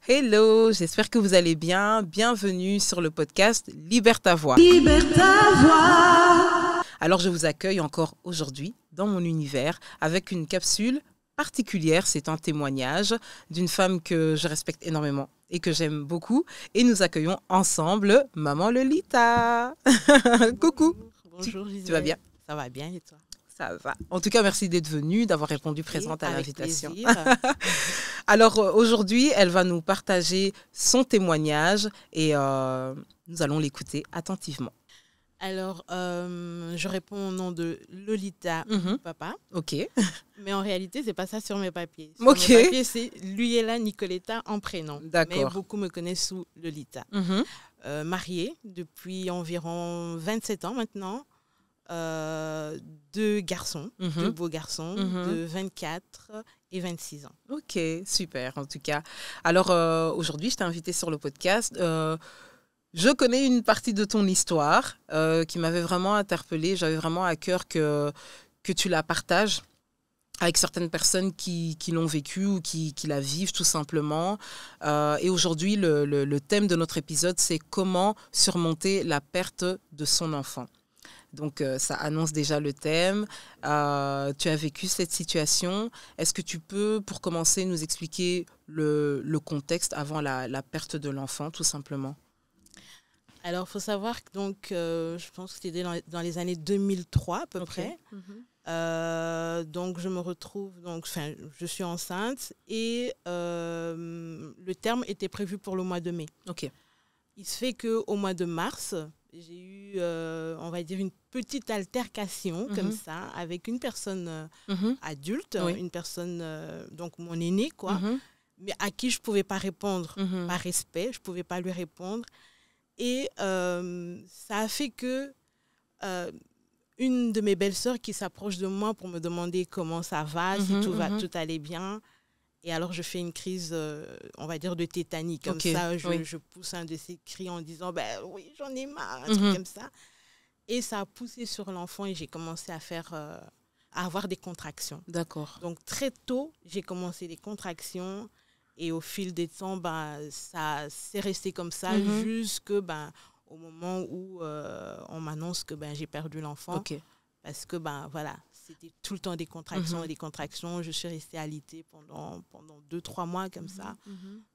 Hello, j'espère que vous allez bien. Bienvenue sur le podcast Libère ta voix. Libère ta voix. Alors, je vous accueille encore aujourd'hui dans mon univers avec une capsule particulière. C'est un témoignage d'une femme que je respecte énormément et que j'aime beaucoup. Et nous accueillons ensemble Maman Lolita. Coucou. Bonjour Gisèle. Tu vas bien? Ça va bien et toi? Ça va. En tout cas, merci d'être venue, d'avoir répondu présente à Avec l'invitation. plaisir. Alors aujourd'hui, elle va nous partager son témoignage et nous allons l'écouter attentivement. Alors, je réponds au nom de Lolita Papa, Ok. mais en réalité, c'est pas ça sur mes papiers. Sur Ok. mes papiers, c'est Luyela Nicoletta en prénom. D'accord. Mais beaucoup me connaissent sous Lolita. Mariée depuis environ 27 ans maintenant. 2 garçons, 2 beaux garçons de 24 et 26 ans. Ok, super en tout cas. Alors aujourd'hui, je t'ai invitée sur le podcast. Je connais une partie de ton histoire qui m'avait vraiment interpellée. J'avais vraiment à cœur que tu la partages avec certaines personnes qui l'ont vécu ou qui la vivent tout simplement. Et aujourd'hui, le thème de notre épisode, c'est comment surmonter la perte de son enfant. Donc, ça annonce déjà le thème. Tu as vécu cette situation. Est-ce que tu peux, pour commencer, nous expliquer le contexte avant la perte de l'enfant, tout simplement? Alors, il faut savoir que je pense que c'était dans les années 2003 à peu près. Donc, je me retrouve, je suis enceinte et le terme était prévu pour le mois de mai. Ok. Il se fait qu'au mois de mars, j'ai eu, on va dire, une petite altercation comme ça avec une personne adulte, une personne, donc mon aîné, quoi, mais à qui je ne pouvais pas répondre par respect, je ne pouvais pas lui répondre. Et ça a fait que une de mes belles-sœurs qui s'approche de moi pour me demander comment ça va, si tout allait bien. Et alors, je fais une crise, on va dire, de tétanie. Comme ça, je pousse un de ces cris en disant, oui, j'en ai marre, un truc comme ça. Et ça a poussé sur l'enfant et j'ai commencé à avoir des contractions. D'accord. Donc, très tôt, j'ai commencé les contractions. Et au fil des temps, ça s'est resté comme ça jusqu'au moment où on m'annonce que j'ai perdu l'enfant. Ok. Parce que, voilà, c'était tout le temps des contractions et des contractions. Je suis restée alitée pendant 2-3 mois comme ça.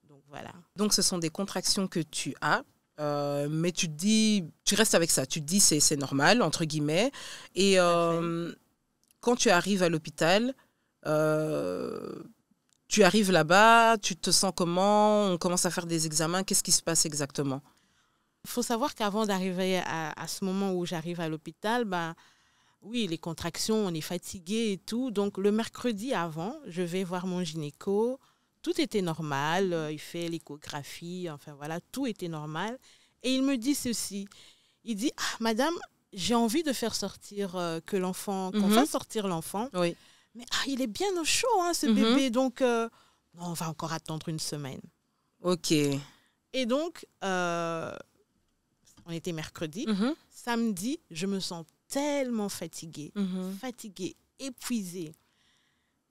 Donc, voilà. Donc, ce sont des contractions que tu as, mais tu restes avec ça. Tu te dis c'est normal, entre guillemets. Et quand tu arrives à l'hôpital, tu arrives là-bas, tu te sens comment? On commence à faire des examens. Qu'est-ce qui se passe exactement? Il faut savoir qu'avant d'arriver à ce moment où j'arrive à l'hôpital, oui, les contractions, on est fatigué et tout. Donc, le mercredi avant, je vais voir mon gynéco. Tout était normal. Il fait l'échographie. Enfin, voilà, tout était normal. Et il me dit ceci. Il dit, madame, j'ai envie de faire sortir qu'on fasse sortir l'enfant. Oui. Mais il est bien au chaud, ce bébé. Donc, non, on va encore attendre une semaine. Ok. Et donc, on était mercredi. Samedi, je me sens tellement fatiguée, épuisée.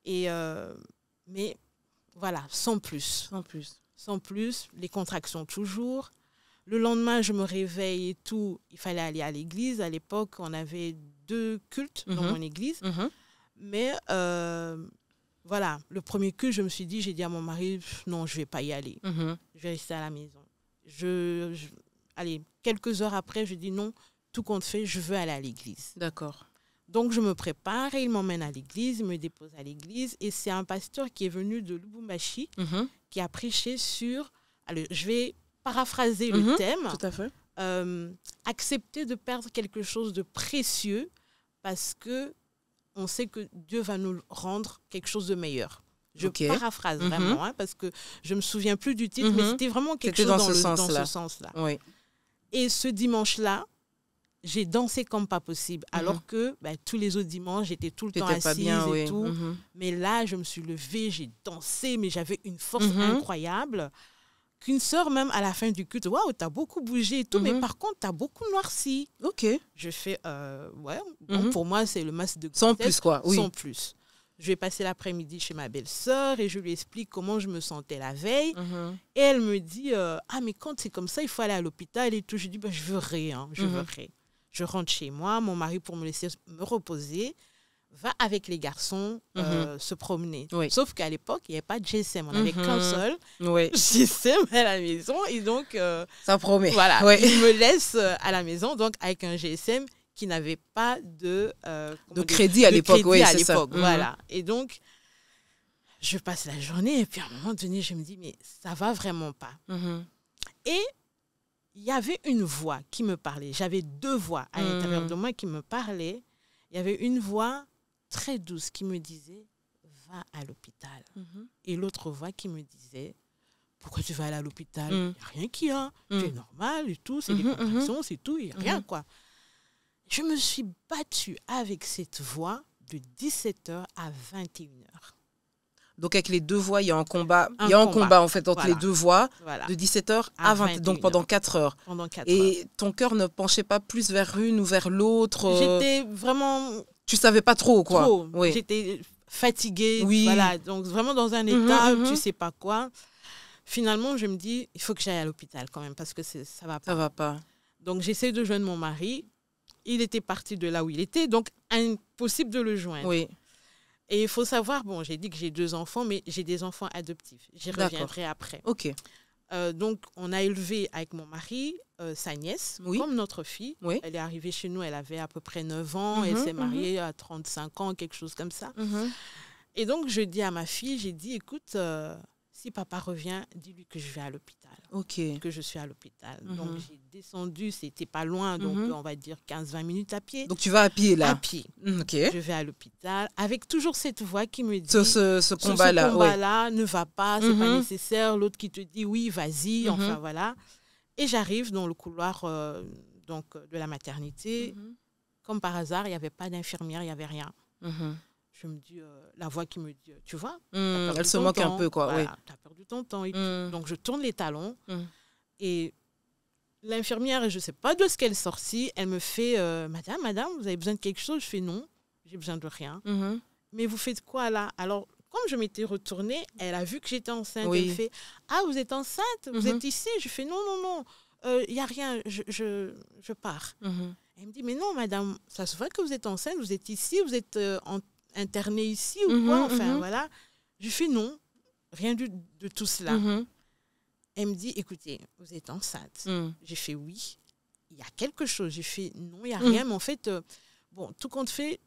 Et, mais voilà, sans plus. Sans plus, les contractions toujours. Le lendemain, je me réveille et tout. Il fallait aller à l'église. À l'époque, on avait 2 cultes dans mon église. Mais voilà, le premier culte, j'ai dit à mon mari, non, je ne vais pas y aller. Je vais rester à la maison. Allez, quelques heures après, je dis non, tout compte fait, je veux aller à l'église. D'accord. Donc, je me prépare et il m'emmène à l'église, il me dépose à l'église. Et c'est un pasteur qui est venu de Lubumbashi qui a prêché sur... Alors, je vais paraphraser le thème. Tout à fait. Accepter de perdre quelque chose de précieux parce que on sait que Dieu va nous rendre quelque chose de meilleur. Je paraphrase vraiment, parce que je ne me souviens plus du titre, mais c'était vraiment quelque chose dans ce sens-là. Oui. Et ce dimanche-là, j'ai dansé comme pas possible, alors que tous les autres dimanches, j'étais tout le temps assise et tout. Mais là, je me suis levée, j'ai dansé, mais j'avais une force incroyable. Qu'une sœur, même à la fin du culte, waouh, t'as beaucoup bougé et tout, mais par contre, t'as beaucoup noirci. Ok. Je fais, bon, pour moi, c'est le masque de sans plus, quoi. Oui. Sans plus. Je vais passer l'après-midi chez ma belle-sœur et je lui explique comment je me sentais la veille. Et elle me dit, ah, mais quand c'est comme ça, il faut aller à l'hôpital et tout. Je dis, bah, je veux rien, je veux rien. Je rentre chez moi, mon mari, pour me laisser me reposer, va avec les garçons se promener. Oui. Sauf qu'à l'époque, il n'y avait pas de GSM. On n'avait qu'un seul GSM à la maison. Et donc, ça promet. Voilà, il me laisse à la maison, donc avec un GSM qui n'avait pas de crédit à l'époque. Oui, c'est ça. Voilà. Et donc, je passe la journée et puis à un moment donné, je me dis, mais ça va vraiment pas. Et il y avait une voix qui me parlait. J'avais 2 voix à l'intérieur de moi qui me parlaient. Il y avait une voix très douce qui me disait, va à l'hôpital. Et l'autre voix qui me disait, pourquoi tu vas aller à l'hôpital? Il n'y a rien qui a. Tu es normal et tout, c'est des contractions, c'est tout, il n'y a rien, quoi. Je me suis battue avec cette voix de 17h à 21h. Donc, avec les 2 voix, il y a un combat. Il y a un combat, en fait, entre les 2 voix, de 17h à 20h. Donc, pendant 4 heures. Et ton cœur ne penchait pas plus vers une ou vers l'autre? J'étais vraiment... Tu ne savais pas trop, quoi. Oui. J'étais fatiguée. Oui. Voilà. Donc, vraiment dans un état, tu ne sais pas quoi. Finalement, je me dis, il faut que j'aille à l'hôpital quand même, parce que ça ne va pas. Ça ne va pas. Donc, j'essaie de joindre mon mari. Il était parti de là où il était, donc impossible de le joindre. Oui. Et il faut savoir, bon, j'ai dit que j'ai 2 enfants, mais j'ai des enfants adoptifs. J'y reviendrai après. OK. Donc, on a élevé avec mon mari sa nièce, comme notre fille. Oui. Elle est arrivée chez nous, elle avait à peu près 9 ans. Elle s'est mariée à 35 ans, quelque chose comme ça. Et donc, je dis à ma fille, j'ai dit, écoute, si papa revient, dis-lui que je vais à l'hôpital. OK. Que je suis à l'hôpital. Donc, j'ai descendu, c'était pas loin, donc on va dire 15-20 minutes à pied. Donc, tu vas à pied, là? À pied. OK. Je vais à l'hôpital, avec toujours cette voix qui me dit... Ce combat-là. Ce combat-là ne va pas, c'est pas nécessaire. L'autre qui te dit, oui, vas-y, enfin, voilà. Et j'arrive dans le couloir donc, de la maternité. Comme par hasard, il n'y avait pas d'infirmière, il n'y avait rien. Je me dis, la voix qui me dit, tu vois, elle se moque un peu, quoi. Voilà, tu as perdu ton temps. Et donc, je tourne les talons. Et l'infirmière, je ne sais pas d'où est-ce qu'elle est sortie, elle me fait, madame, vous avez besoin de quelque chose? Je fais non, j'ai besoin de rien. Mais vous faites quoi là? Alors, comme je m'étais retournée, elle a vu que j'étais enceinte. Elle fait, ah, vous êtes enceinte? Vous êtes ici? Je fais non, il n'y a rien, je pars. Elle me dit, mais non, madame, ça se voit que vous êtes enceinte, vous êtes ici, vous êtes internée ici ou quoi? Enfin, voilà. Je fais non, rien de tout cela. Elle me dit, écoutez, vous êtes enceinte. J'ai fait oui, il y a quelque chose. J'ai fait non, il n'y a rien. Mais en fait, bon, tout compte fait,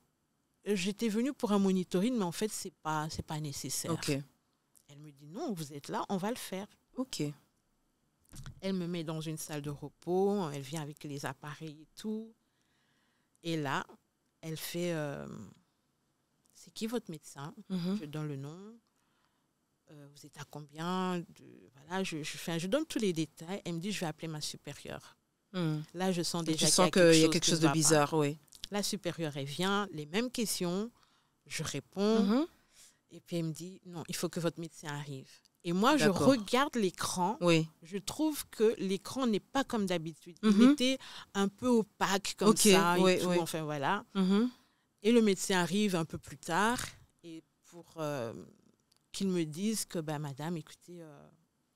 j'étais venue pour un monitoring, mais en fait, c'est pas nécessaire. Okay. Elle me dit, non, vous êtes là, on va le faire. OK. Elle me met dans une salle de repos, elle vient avec les appareils et tout. Et là, elle fait, c'est qui votre médecin? Je donne le nom. Vous êtes à combien? Voilà, je donne tous les détails. Elle me dit, je vais appeler ma supérieure. Là, je sens déjà qu'il y a quelque chose de bizarre, oui. La supérieure, elle vient, les mêmes questions. Je réponds. Et puis, elle me dit, non, il faut que votre médecin arrive. Et moi, je regarde l'écran. Oui. Je trouve que l'écran n'est pas comme d'habitude. Il était un peu opaque comme ça. Et tout. Enfin, voilà. Et le médecin arrive un peu plus tard. Et pour qu'il me dise que, madame, écoutez,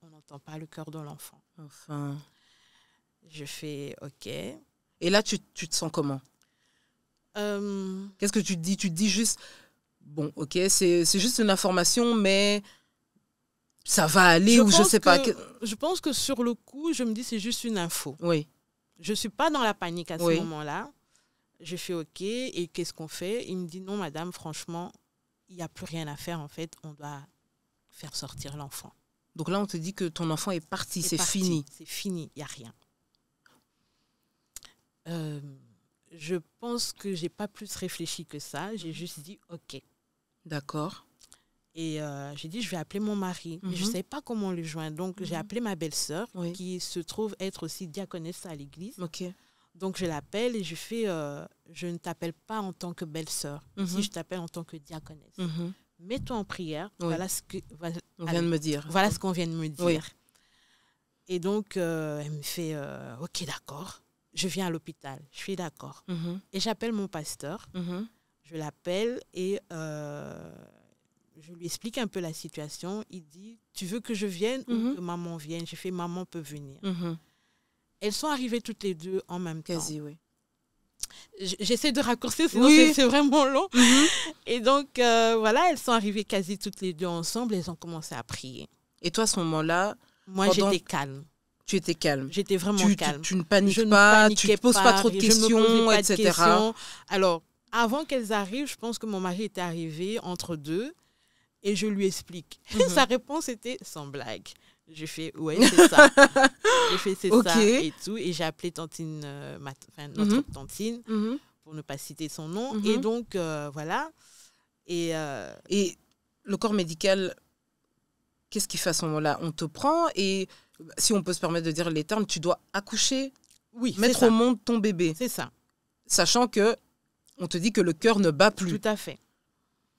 on n'entend pas le cœur de l'enfant. Enfin. Je fais OK. Et là, tu te sens comment? Qu'est-ce que tu te dis? Tu te dis juste, bon, OK, c'est juste une information, mais ça va aller je sais pas. Je pense que sur le coup, je me dis c'est juste une info. Oui. Je ne suis pas dans la panique à ce moment-là. Je fais OK, et qu'est-ce qu'on fait? Il me dit non, madame, franchement, il n'y a plus rien à faire, en fait, on doit faire sortir l'enfant. Donc là, on te dit que ton enfant est parti, c'est fini. C'est fini, il n'y a rien. Je pense que je n'ai pas plus réfléchi que ça. J'ai juste dit OK. D'accord. Et j'ai dit, je vais appeler mon mari. Mais je ne savais pas comment le joindre. Donc, j'ai appelé ma belle-sœur, qui se trouve être aussi diaconesse à l'église. OK. Donc, je l'appelle et je fais, je ne t'appelle pas en tant que belle-sœur. Ici, je t'appelle en tant que diaconesse. Mets-toi en prière. Voilà ce que on vient de me dire. Voilà ce qu'on vient de me dire. Et donc, elle me fait, OK, d'accord. Je viens à l'hôpital. Je suis d'accord. Et j'appelle mon pasteur. Je l'appelle et je lui explique un peu la situation. Il dit, tu veux que je vienne ou que maman vienne? J'ai fait, maman peut venir. Elles sont arrivées toutes les deux en même temps. Quasi, oui. J'essaie de raccourcir, sinon c'est vraiment long. Et donc, voilà, elles sont arrivées quasi toutes les deux ensemble. Elles ont commencé à prier. Et toi, à ce moment-là... Moi, j'étais calme. Tu étais calme. J'étais vraiment calme. Tu ne paniques pas, tu ne te poses pas trop de questions, etc. Alors, avant qu'elles arrivent, je pense que mon mari était arrivé entre deux et je lui explique. Sa réponse était sans blague. J'ai fait, ouais, c'est ça. J'ai fait, c'est ça et tout. Et j'ai appelé tantine, notre tantine, pour ne pas citer son nom. Et donc, voilà. Et le corps médical, qu'est-ce qu'il fait à ce moment-là? On te prend et, si on peut se permettre de dire les termes, tu dois accoucher, mettre au monde ton bébé. C'est ça. Sachant que on te dit que le cœur ne bat plus. Tout à fait.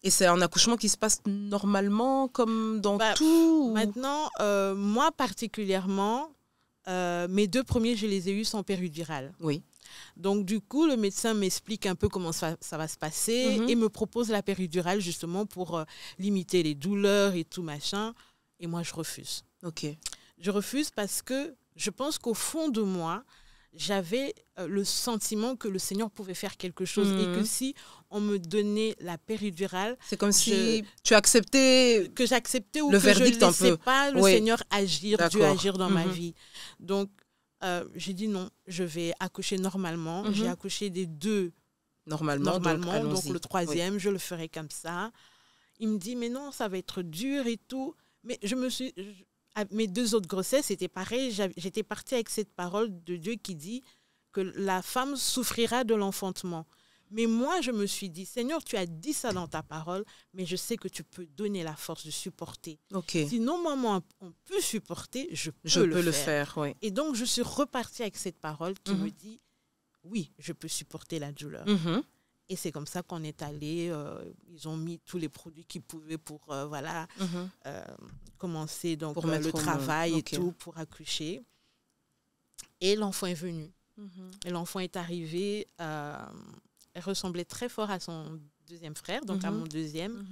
Et c'est un accouchement qui se passe normalement, comme dans tout? Maintenant, moi particulièrement, mes 2 premiers, je les ai eus sans péridurale. Oui. Donc, du coup, le médecin m'explique un peu comment ça va se passer et me propose la péridurale justement pour limiter les douleurs et tout machin. Et moi, je refuse. Ok. Je refuse parce que je pense qu'au fond de moi, j'avais le sentiment que le Seigneur pouvait faire quelque chose et que si on me donnait la péridurale... C'est comme si tu acceptais... Que j'acceptais ou le que verdict je ne laissais pas le Seigneur agir, Dieu agir dans ma vie. Donc, j'ai dit non, je vais accoucher normalement. J'ai accouché des 2 normalement. Donc le 3e, je le ferai comme ça. Il me dit, mais non, ça va être dur et tout. Mais mes 2 autres grossesses, c'était pareil. J'étais partie avec cette parole de Dieu qui dit que la femme souffrira de l'enfantement. Mais moi, je me suis dit, Seigneur, tu as dit ça dans ta parole, mais je sais que tu peux donner la force de supporter. Si nos mamans ont pu supporter, je peux le faire. Oui. Et donc, je suis repartie avec cette parole qui me dit, oui, je peux supporter la douleur. Et c'est comme ça qu'on est allé. Ils ont mis tous les produits qu'ils pouvaient pour commencer donc, pour le travail et tout, pour accoucher. Et l'enfant est venu. Et l'enfant est arrivé. Elle ressemblait très fort à son 2e frère, donc à mon 2e,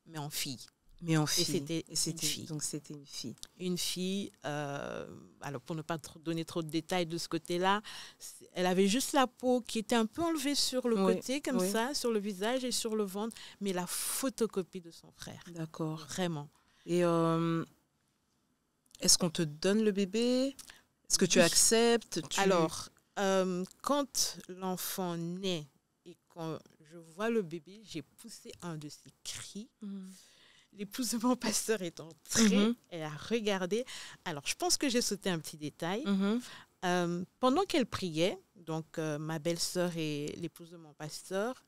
mais en fille. Et c'était une fille. Donc c'était une fille. Une fille, alors pour ne pas donner trop de détails de ce côté-là, elle avait juste la peau qui était un peu enlevée sur le côté, comme ça, sur le visage et sur le ventre, mais la photocopie de son frère. D'accord. Vraiment. Et est-ce qu'on te donne le bébé? Est-ce que tu acceptes? Alors, quand l'enfant naît et quand je vois le bébé, j'ai poussé un de ses cris. L'épouse de mon pasteur est entrée, elle a regardé. Alors, je pense que j'ai sauté un petit détail. Pendant qu'elle priait, donc ma belle-sœur et l'épouse de mon pasteur,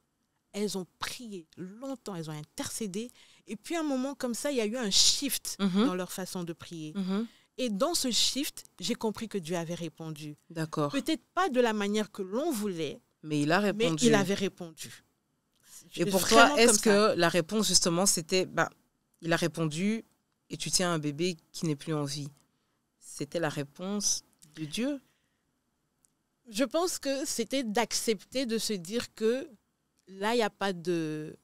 elles ont prié longtemps, elles ont intercédé. Et puis, à un moment comme ça, il y a eu un shift dans leur façon de prier. Et dans ce shift, j'ai compris que Dieu avait répondu. D'accord. Peut-être pas de la manière que l'on voulait, mais il a répondu. Mais il avait répondu. Et pour toi, est-ce que la réponse, justement, c'était... il a répondu et tu tiens un bébé qui n'est plus en vie. C'était la réponse de Dieu? Je pense que c'était d'accepter de se dire que là, il n'y a pas de...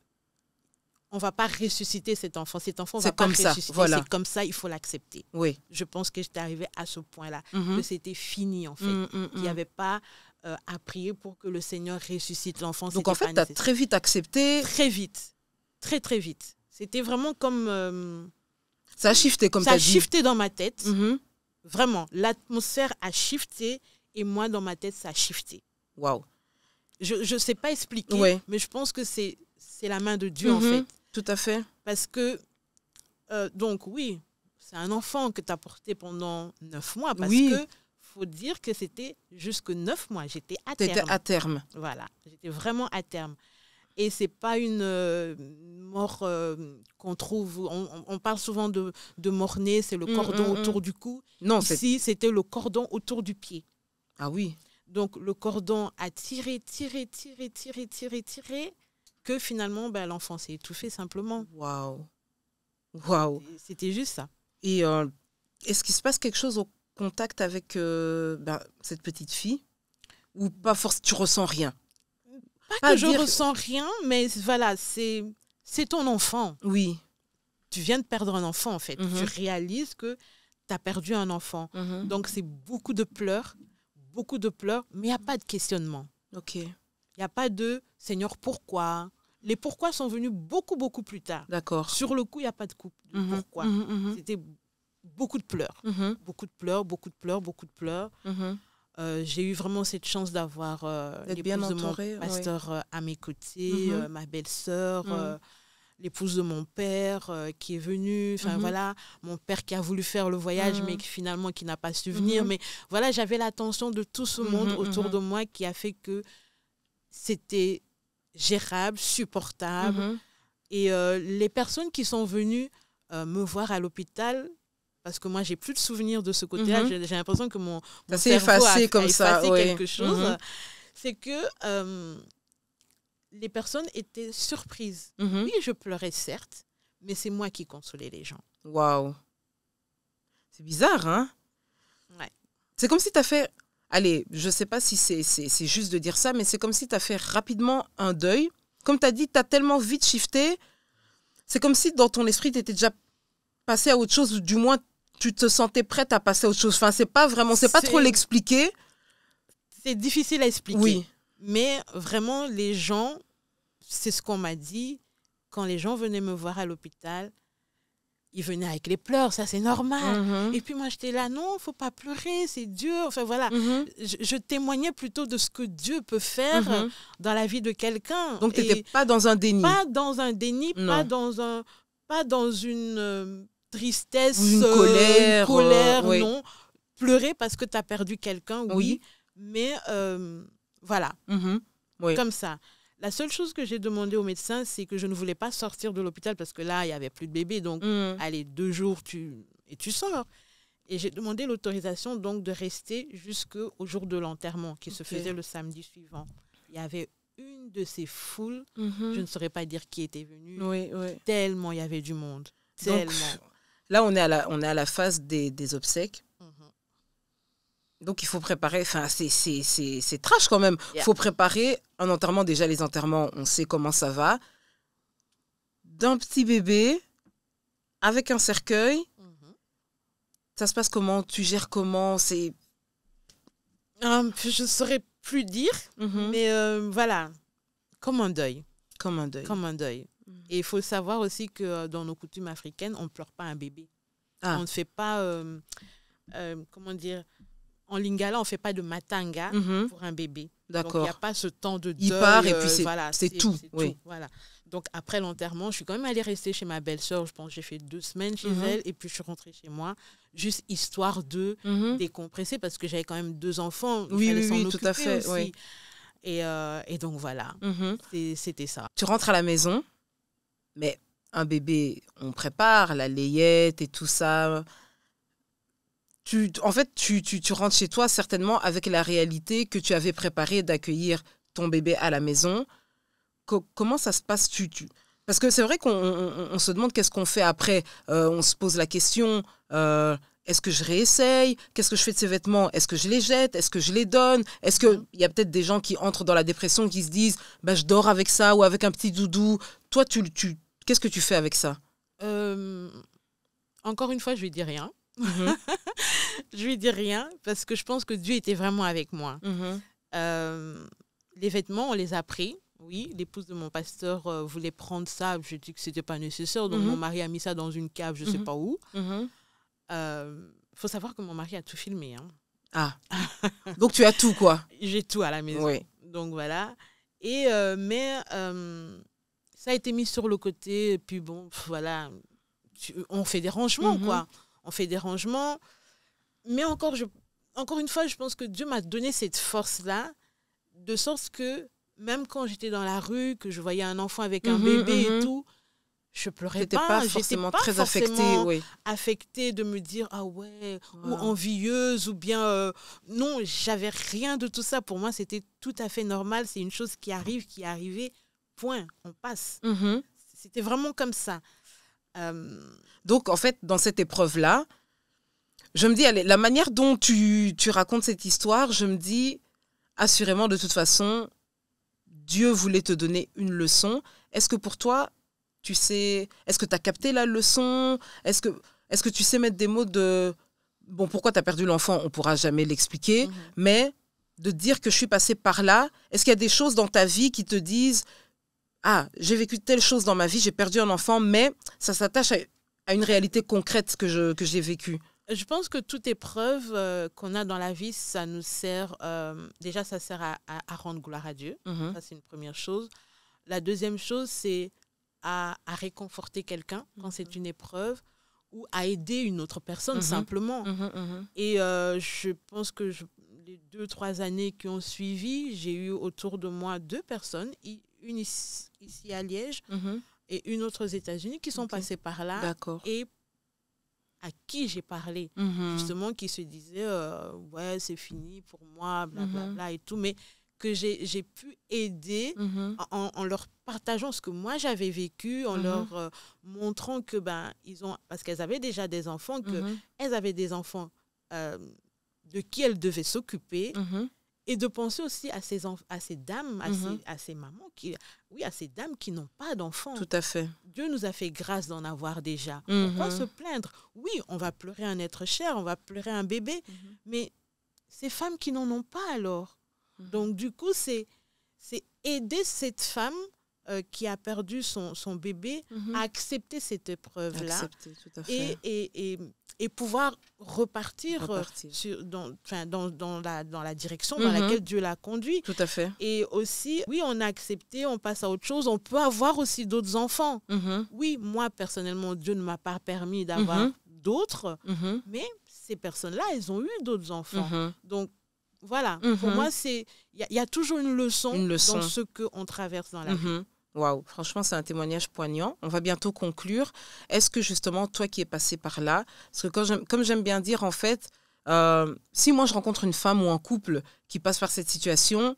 On ne va pas ressusciter cet enfant. Cet enfant ne va pas ressusciter. Voilà. C'est comme ça, il faut l'accepter. Oui. Je pense que j'étais arrivée à ce point-là, que c'était fini, en fait. Il n'y avait pas à prier pour que le Seigneur ressuscite l'enfant. Donc, en fait, tu as très vite accepté? Très vite. Très, très vite. C'était vraiment comme... ça a shifté, comme tu as dit. Ça a shifté dans ma tête. Vraiment. L'atmosphère a shifté et moi, dans ma tête, ça a shifté. Waouh. Je ne sais pas expliquer, mais je pense que c'est la main de Dieu, en fait. Tout à fait. Parce que, donc oui, c'est un enfant que tu as porté pendant 9 mois. Parce que faut dire que c'était jusque 9 mois. J'étais à terme. T'étais à terme. Voilà. J'étais vraiment à terme. Et ce n'est pas une mort qu'on trouve... On parle souvent de mort-née, c'est le cordon autour du cou. Non, ici, c'était le cordon autour du pied. Ah oui. Donc, le cordon a tiré, que finalement, l'enfant s'est étouffé simplement. Waouh. Waouh. C'était juste ça. Et est-ce qu'il se passe quelque chose au contact avec cette petite fille? Ou pas forcément, tu ressens rien? Pas que je ressens rien, mais voilà, c'est ton enfant. Oui. Tu viens de perdre un enfant, en fait. Tu réalises que tu as perdu un enfant. Donc, c'est beaucoup de pleurs, mais il n'y a pas de questionnement. Ok. Il n'y a pas de « Seigneur, pourquoi ?» Les pourquoi sont venus beaucoup, beaucoup plus tard. D'accord. Sur le coup, il n'y a pas de pourquoi. C'était beaucoup de pleurs. Beaucoup de pleurs, beaucoup de pleurs, beaucoup de pleurs. J'ai eu vraiment cette chance d'avoir l'épouse de mon pasteur à mes côtés, ma belle-sœur, l'épouse de mon père qui est venue. Enfin, voilà, mon père qui a voulu faire le voyage, mais finalement qui n'a pas su venir. Mais voilà, j'avais l'attention de tout ce monde autour de moi qui a fait que c'était gérable, supportable. Et les personnes qui sont venues me voir à l'hôpital, parce que moi, j'ai plus de souvenirs de ce côté-là, j'ai l'impression que mon cerveau a effacé quelque chose, c'est que les personnes étaient surprises. Oui, je pleurais certes, mais c'est moi qui consolais les gens. Waouh. C'est bizarre, hein? Ouais. C'est comme si tu as fait... Allez, je ne sais pas si c'est juste de dire ça, mais c'est comme si tu as fait rapidement un deuil. Comme tu as dit, tu as tellement vite shifté. C'est comme si dans ton esprit, tu étais déjà passé à autre chose, ou du moins, tu te sentais prête à passer à autre chose. Enfin, c'est pas vraiment, c'est pas trop l'expliquer. C'est difficile à expliquer. Oui. Mais vraiment, les gens, c'est ce qu'on m'a dit, quand les gens venaient me voir à l'hôpital, ils venaient avec les pleurs, ça c'est normal. Et puis moi j'étais là, non, faut pas pleurer, c'est Dieu. Enfin voilà, je témoignais plutôt de ce que Dieu peut faire dans la vie de quelqu'un. Donc tu n'étais pas dans un déni. Pas dans un déni, pas dans une tristesse, une colère, non. Pleurer parce que tu as perdu quelqu'un, oui. Mais voilà, comme ça. La seule chose que j'ai demandé au médecin, c'est que je ne voulais pas sortir de l'hôpital parce que là, il n'y avait plus de bébé. Donc, allez, 2 jours, tu sors. Et j'ai demandé l'autorisation donc de rester jusqu'au jour de l'enterrement qui se faisait le samedi suivant. Il y avait une de ces foules, je ne saurais pas dire qui était venue, tellement il y avait du monde. Tellement. Donc, là, on est à la phase des obsèques. Donc, il faut préparer, enfin, c'est trash quand même. Il faut préparer un enterrement. Déjà, les enterrements, on sait comment ça va. D'un petit bébé, avec un cercueil, ça se passe comment? Tu gères comment? Je ne saurais plus dire, mais voilà, comme un deuil. Comme un deuil. Comme un deuil. Et il faut savoir aussi que dans nos coutumes africaines, on ne pleure pas un bébé. On ne fait pas, comment dire... En lingala, on ne fait pas de matanga pour un bébé. D'accord. Donc, il n'y a pas ce temps de deuil. Il part et puis c'est tout. Oui. Voilà. Donc, après l'enterrement, je suis quand même allée rester chez ma belle-sœur. Je pense que j'ai fait 2 semaines chez elle. Et puis, je suis rentrée chez moi, juste histoire de décompresser parce que j'avais quand même 2 enfants. Il fallait s'en occuper tout à fait. Aussi. Et donc, voilà. C'était ça. Tu rentres à la maison, mais un bébé, on prépare la layette et tout ça... En fait, tu rentres chez toi certainement avec la réalité que tu avais préparée d'accueillir ton bébé à la maison. Comment ça se passe Parce que c'est vrai qu'on se demande qu'est-ce qu'on fait après. On se pose la question, est-ce que je réessaye? Qu'est-ce que je fais de ces vêtements? Est-ce que je les jette? Est-ce que je les donne? Est-ce qu'il y a peut-être des gens qui entrent dans la dépression, qui se disent je dors avec ça ou avec un petit doudou? Toi, qu'est-ce que tu fais avec ça? Encore une fois, je lui dis rien. Je lui dis rien parce que je pense que Dieu était vraiment avec moi. Les vêtements, on les a pris. Oui, l'épouse de mon pasteur voulait prendre ça. Je dis que c'était pas nécessaire. Donc, mon mari a mis ça dans une cave, je sais pas où. Faut savoir que mon mari a tout filmé. Hein. Ah, donc tu as tout, quoi. J'ai tout à la maison. Oui. Donc, voilà. Et, mais ça a été mis sur le côté. Et puis, bon, voilà. On fait des rangements, quoi. On fait des rangements. Mais encore une fois, je pense que Dieu m'a donné cette force-là, de sorte que même quand j'étais dans la rue, que je voyais un enfant avec un bébé et tout, je pleurais pas. J'étais pas très affectée de me dire, ah ouais, ou envieuse, ou bien... non, j'avais rien de tout ça. Pour moi, c'était tout à fait normal. C'est une chose qui arrive, qui est arrivée. Point, on passe. C'était vraiment comme ça. Donc, en fait, dans cette épreuve-là, je me dis, allez, la manière dont tu racontes cette histoire, je me dis, assurément, de toute façon, Dieu voulait te donner une leçon. Est-ce que pour toi, est-ce que tu as capté la leçon? Est-ce que tu sais mettre des mots de... Bon, pourquoi tu as perdu l'enfant, on ne pourra jamais l'expliquer, mais de dire que je suis passée par là, est-ce qu'il y a des choses dans ta vie qui te disent « Ah, j'ai vécu telle chose dans ma vie, j'ai perdu un enfant, mais ça s'attache à une réalité concrète que j'ai vécue ». Je pense que toute épreuve qu'on a dans la vie, ça nous sert, déjà ça sert à rendre gloire à Dieu, ça c'est une première chose. La deuxième chose, c'est à réconforter quelqu'un quand c'est une épreuve ou à aider une autre personne simplement. Et je pense que les 2-3 années qui ont suivi, j'ai eu autour de moi 2 personnes, une ici à Liège et une autre aux États-Unis qui sont passées par là. D'accord. Et à qui j'ai parlé, justement, qui se disaient ouais, c'est fini pour moi, blablabla et tout, mais que j'ai pu aider en leur partageant ce que moi j'avais vécu, en leur montrant que parce qu'elles avaient déjà des enfants, elles avaient des enfants de qui elles devaient s'occuper, et de penser aussi à ces dames, à ces mamans, à ces dames qui n'ont pas d'enfants. Tout à fait. Dieu nous a fait grâce d'en avoir déjà. Pourquoi se plaindre? Oui, on va pleurer un être cher, on va pleurer un bébé, mais ces femmes qui n'en ont pas alors. Donc, du coup, c'est aider cette femme qui a perdu son bébé à accepter cette épreuve-là et pouvoir repartir dans la direction dans laquelle Dieu l'a conduit. Tout à fait. Et aussi, oui, on a accepté, on passe à autre chose, on peut avoir aussi d'autres enfants. Oui, moi, personnellement, Dieu ne m'a pas permis d'avoir d'autres, mais ces personnes-là, elles ont eu d'autres enfants. Donc, voilà, pour moi, il y a toujours une leçon dans ce qu'on traverse dans la vie. Waouh, franchement, c'est un témoignage poignant. On va bientôt conclure. Est-ce que justement, toi qui es passé par là, parce que comme j'aime bien dire, en fait, si moi je rencontre une femme ou un couple qui passe par cette situation,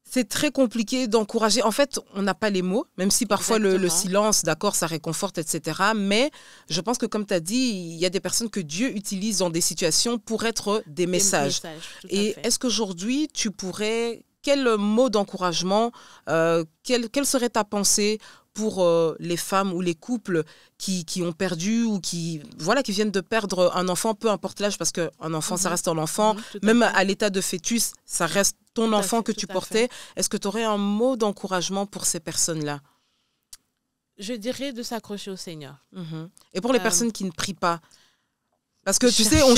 c'est très compliqué d'encourager. En fait, on n'a pas les mots, même si parfois le silence, d'accord, ça réconforte, etc. Mais je pense que, comme tu as dit, il y a des personnes que Dieu utilise dans des situations pour être des messages. Et est-ce qu'aujourd'hui, tu pourrais... Quel mot d'encouragement, quelle serait ta pensée pour les femmes ou les couples qui ont perdu ou qui viennent de perdre un enfant, peu importe l'âge, parce qu'un enfant, ça reste un enfant. Même à l'état de fœtus, ça reste ton enfant que tu portais. Est-ce que tu aurais un mot d'encouragement pour ces personnes-là? Je dirais de s'accrocher au Seigneur. Et pour les personnes qui ne prient pas? Parce que tu sais, on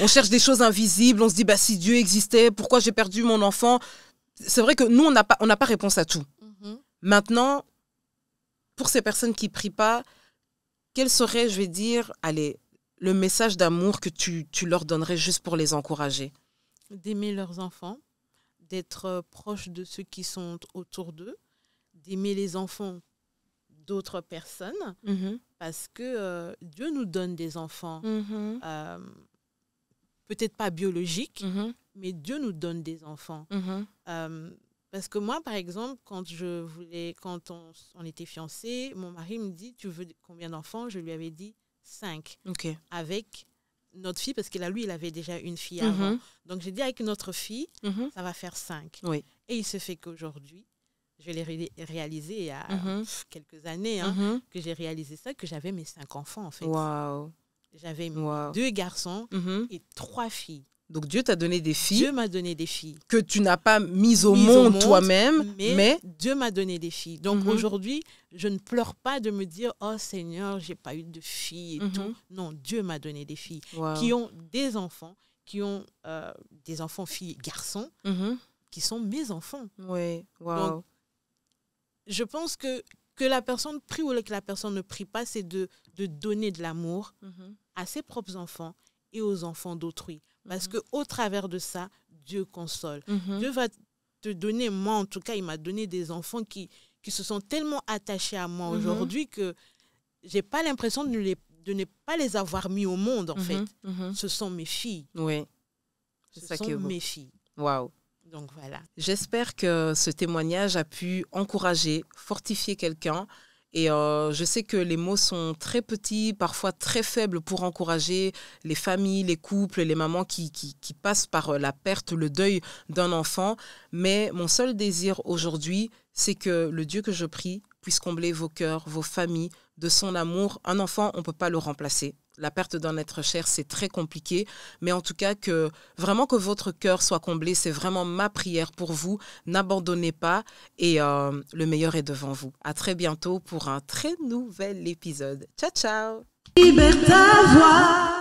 cherche des choses invisibles, on se dit, si Dieu existait, pourquoi j'ai perdu mon enfant? C'est vrai que nous, on n'a pas réponse à tout. Maintenant, pour ces personnes qui ne prient pas, quel serait, je vais dire, le message d'amour que tu leur donnerais juste pour les encourager? D'aimer leurs enfants, d'être proche de ceux qui sont autour d'eux, d'aimer les enfants d'autres personnes, parce que Dieu nous donne des enfants, peut-être pas biologiques, mais Dieu nous donne des enfants. Parce que moi, par exemple, quand on était fiancés, mon mari me dit, tu veux combien d'enfants? Je lui avais dit 5. Avec notre fille, parce qu'il avait déjà une fille avant. Donc, j'ai dit, avec notre fille, ça va faire 5. Et il se fait qu'aujourd'hui, je l'ai réalisé il y a quelques années, que j'ai réalisé ça, que j'avais mes 5 enfants, en fait. Wow. J'avais 2 garçons et 3 filles. Donc, Dieu t'a donné des filles. Dieu m'a donné des filles. Que tu n'as pas mises au monde toi-même. Mais Dieu m'a donné des filles. Donc, aujourd'hui, je ne pleure pas de me dire, oh Seigneur, j'ai pas eu de filles et tout. Non, Dieu m'a donné des filles qui ont des enfants, qui ont des enfants filles et garçons, qui sont mes enfants. Donc, je pense que la personne prie ou que la personne ne prie pas, c'est de donner de l'amour à ses propres enfants et aux enfants d'autrui. Parce qu'au travers de ça, Dieu console. Dieu va te donner, moi en tout cas, il m'a donné des enfants qui se sont tellement attachés à moi aujourd'hui que je n'ai pas l'impression de ne pas les avoir mis au monde, en fait. Ce sont mes filles. Oui. Ce sont mes filles. Waouh. Donc voilà. J'espère que ce témoignage a pu encourager, fortifier quelqu'un Et je sais que les mots sont très petits, parfois très faibles pour encourager les familles, les couples, les mamans qui passent par la perte, le deuil d'un enfant. Mais mon seul désir aujourd'hui, c'est que le Dieu que je prie puisse combler vos cœurs, vos familles, de son amour. Un enfant, on ne peut pas le remplacer. La perte d'un être cher, c'est très compliqué. Mais en tout cas, que vraiment que votre cœur soit comblé, c'est vraiment ma prière pour vous. N'abandonnez pas et le meilleur est devant vous. À très bientôt pour un très nouvel épisode. Ciao, ciao! Liberta voix.